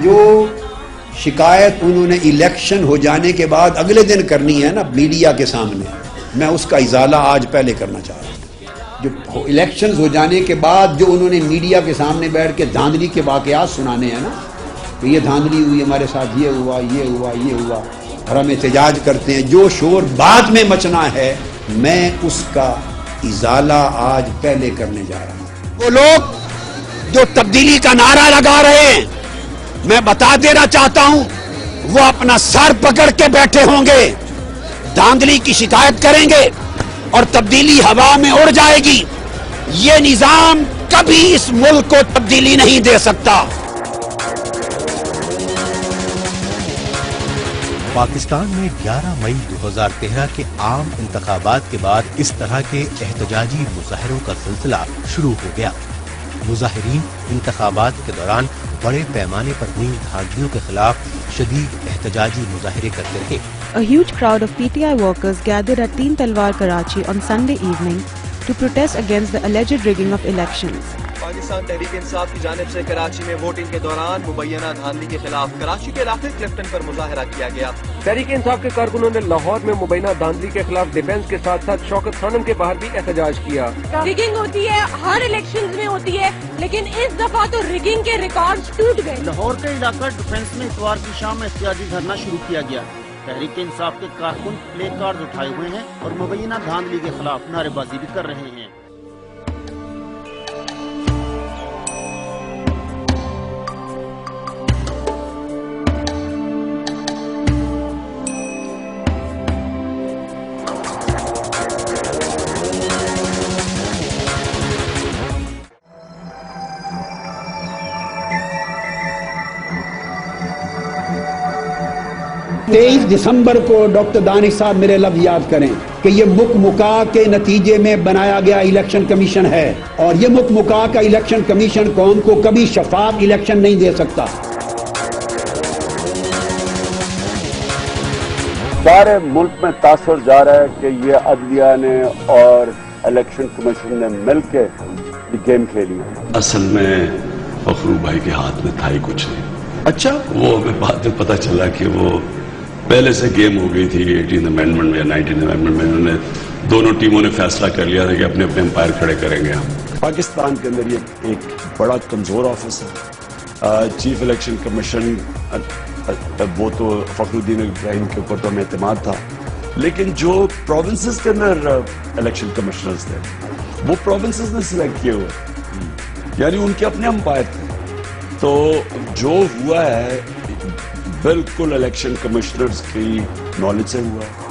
جو شکایت انہوں نے الیکشن ہو جانے کے بعد اگلے دن کرنی ہے نا میڈیا کے سامنے، میں اس کا ازالہ آج پہلے کرنا چاہ رہا ہوں۔ جو الیکشنز ہو جانے کے بعد جو انہوں نے میڈیا کے سامنے بیٹھ کے دھاندلی کے واقعات سنانے ہیں نا، کہ یہ دھاندلی ہوئی ہمارے ساتھ، یہ ہوا یہ ہوا یہ ہوا، اور ہم احتجاج کرتے ہیں، جو شور بعد میں مچنا ہے میں اس کا ازالہ آج پہلے کرنے جا رہا ہوں۔ وہ لوگ جو تبدیلی کا نعرہ لگا رہے ہیں، میں بتا دینا چاہتا ہوں وہ اپنا سر پکڑ کے بیٹھے ہوں گے، دھاندلی کی شکایت کریں گے اور تبدیلی ہوا میں اڑ جائے گی۔ یہ نظام کبھی اس ملک کو تبدیلی نہیں دے سکتا۔ پاکستان میں 11 مئی 2013 کے عام انتخابات کے بعد اس طرح کے احتجاجی مظاہروں کا سلسلہ شروع ہو گیا۔ مظاہرین انتخابات کے دوران بڑے پیمانے پر ہوئی دھاندلیوں کے خلاف شدید احتجاجی مظاہرے کرتے رہے۔ A huge crowd of PTI workers gathered at Teen Talwar, Karachi on Sunday evening to protest against the alleged rigging of elections. Pakistan Tehreek Insaf کی جانب سے کراچی میں ووٹنگ کے دوران مبینہ دھاندلی کے خلاف کراچی کے علاقے کلفٹن پر مظاہرہ کیا گیا۔ تحریک انصاف کے کارکنوں نے لاہور میں مبینہ دھاندلی کے خلاف ڈیفنس کے ساتھ ساتھ شوکت خانم کے باہر بھی احتجاج کیا۔ ریگنگ ہوتی ہے، ہر الیکشن میں ہوتی ہے، لیکن اس دفعہ تو ریگنگ کے ریکارڈ ٹوٹ گئے۔ لاہور کے علاقہ ڈیفنس میں اتوار کی شام میں احتجاجی دھرنا شروع کیا گیا۔ تحریک انصاف کے کارکن پلے کارڈ اٹھائے ہوئے ہیں اور مبینہ دھاندلی کے خلاف نعرے بازی بھی کر رہے ہیں۔ تیئیس دسمبر کو ڈاکٹر دانش صاحب میرے لفظ یاد کریں کہ یہ مکا کے نتیجے میں بنایا گیا الیکشن کمیشن ہے، اور یہ مکا کا الیکشن کمیشن قوم کو کبھی شفاف الیکشن نہیں دے سکتا۔ سارے ملک میں تاثر جا رہا ہے کہ یہ عدلیہ نے اور الیکشن کمیشن نے مل کے گیم کھیلی ہے۔ اصل میں فخرو بھائی کے ہاتھ میں تھا ہی کچھ نہیں۔ اچھا، وہ ہمیں بعد میں پتا چلا کہ وہ پہلے سے گیم ہو گئی تھی 18 امینڈمنٹ میں یا 19 امینڈمنٹ میں، انہوں نے دونوں ٹیموں نے فیصلہ کر لیا تھا کہ اپنے اپنے امپائر کھڑے کریں گے ہم۔ پاکستان کے اندر یہ ایک بڑا کمزور آفس ہے۔ چیف الیکشن کمیشن وہ تو فخر الدین ابراہیم کے اوپر تو ہمیں اعتماد تھا، لیکن جو پروونسز کے اندر الیکشن کمشنرز تھے وہ پروونسز نے سلیکٹ کیے ہوئے، یعنی ان کے اپنے امپائر تھے۔ تو جو ہوا ہے بالکل الیکشن کمشنرز کی نالج سے ہوا ہے۔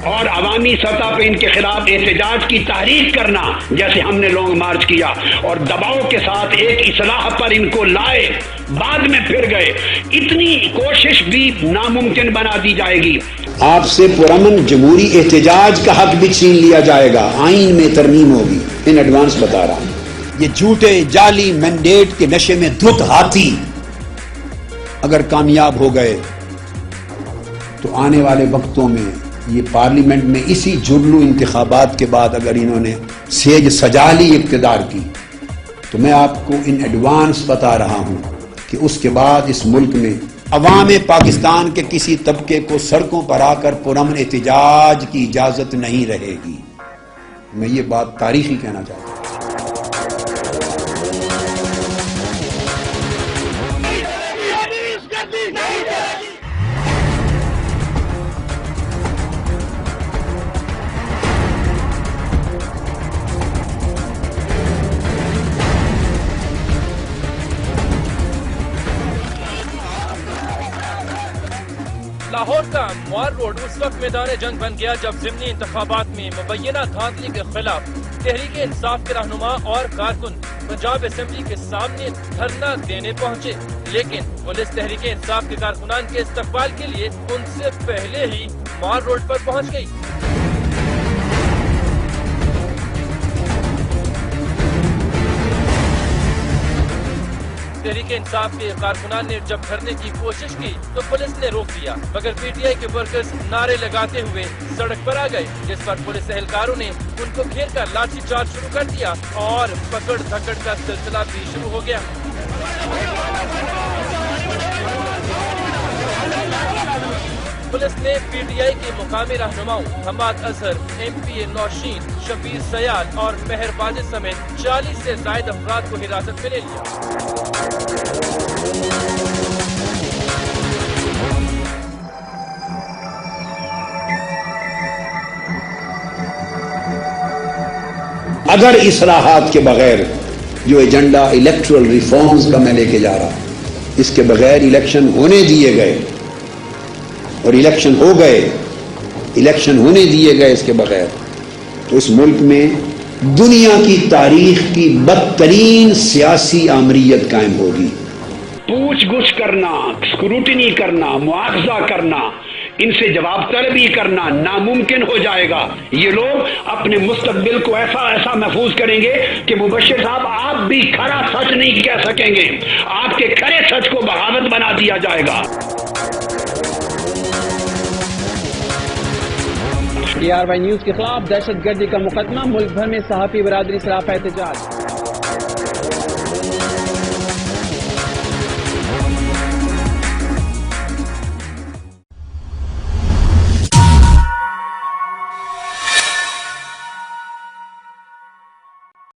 اور عوامی سطح پہ ان کے خلاف احتجاج کی تحریک کرنا، جیسے ہم نے لانگ مارچ کیا اور دباؤ کے ساتھ ایک اصلاح پر ان کو لائے، بعد میں پھر گئے، اتنی کوشش بھی ناممکن بنا دی جائے گی۔ آپ سے پرامن جمہوری احتجاج کا حق بھی چھین لیا جائے گا، آئین میں ترمیم ہوگی، ان ایڈوانس بتا رہا ہوں۔ یہ جھوٹے جعلی مینڈیٹ کے نشے میں دھت ہاتھی اگر کامیاب ہو گئے تو آنے والے وقتوں میں یہ پارلیمنٹ میں اسی جرلو انتخابات کے بعد اگر انہوں نے سیج سجا لی اقتدار کی، تو میں آپ کو ان ایڈوانس بتا رہا ہوں کہ اس کے بعد اس ملک میں عوام پاکستان کے کسی طبقے کو سڑکوں پر آ کر پرامن احتجاج کی اجازت نہیں رہے گی۔ میں یہ بات تاریخی کہنا چاہتا ہوں۔ لاہور کا موار روڈ اس وقت میدان جنگ بن گیا جب ضمنی انتخابات میں مبینہ دھاندلی کے خلاف تحریک انصاف کے رہنما اور کارکن پنجاب اسمبلی کے سامنے دھرنا دینے پہنچے، لیکن پولیس تحریک انصاف کے کارکنان کے استقبال کے لیے ان سے پہلے ہی موار روڈ پر پہنچ گئی۔ تحریک انصاف کے کارکنان نے جب بھرنے کی کوشش کی تو پولیس نے روک دیا، مگر پی ٹی آئی کے ورکرز نعرے لگاتے ہوئے سڑک پر آ گئے، جس پر پولیس اہلکاروں نے ان کو گھیر کر لاٹھی چارج شروع کر دیا اور پکڑ دھکڑ کا سلسلہ بھی شروع ہو گیا۔ پولیس نے پی ٹی آئی کے مقامی رہنماؤں حماد اظہر، ایم پی اے نوشین، شبیر سیال اور مہر واجد سمیت 40 سے زائد افراد کو حراست میں لے لیا۔ اگر اصلاحات کے بغیر جو ایجنڈا الیکٹرل ریفارمز کا میں لے کے جا رہا، اس کے بغیر الیکشن ہونے دیے گئے اور الیکشن ہو گئے، الیکشن ہونے دیے گئے اس کے بغیر، تو اس ملک میں دنیا کی تاریخ کی بدترین سیاسی آمریت قائم ہوگی۔ پوچھ گچھ کرنا، اسکروٹنی کرنا، مواخذہ کرنا، ان سے جواب طلبی کرنا ناممکن ہو جائے گا۔ یہ لوگ اپنے مستقبل کو ایسا محفوظ کریں گے کہ مبشر صاحب آپ بھی کھرا سچ نہیں کہہ سکیں گے، آپ کے کھرے سچ کو بغاوت بنا دیا جائے گا۔ TRY نیوز کے خلاف دہشت گردی کا مقدمہ، ملک بھر میں صحافی برادری سراپا احتجاج۔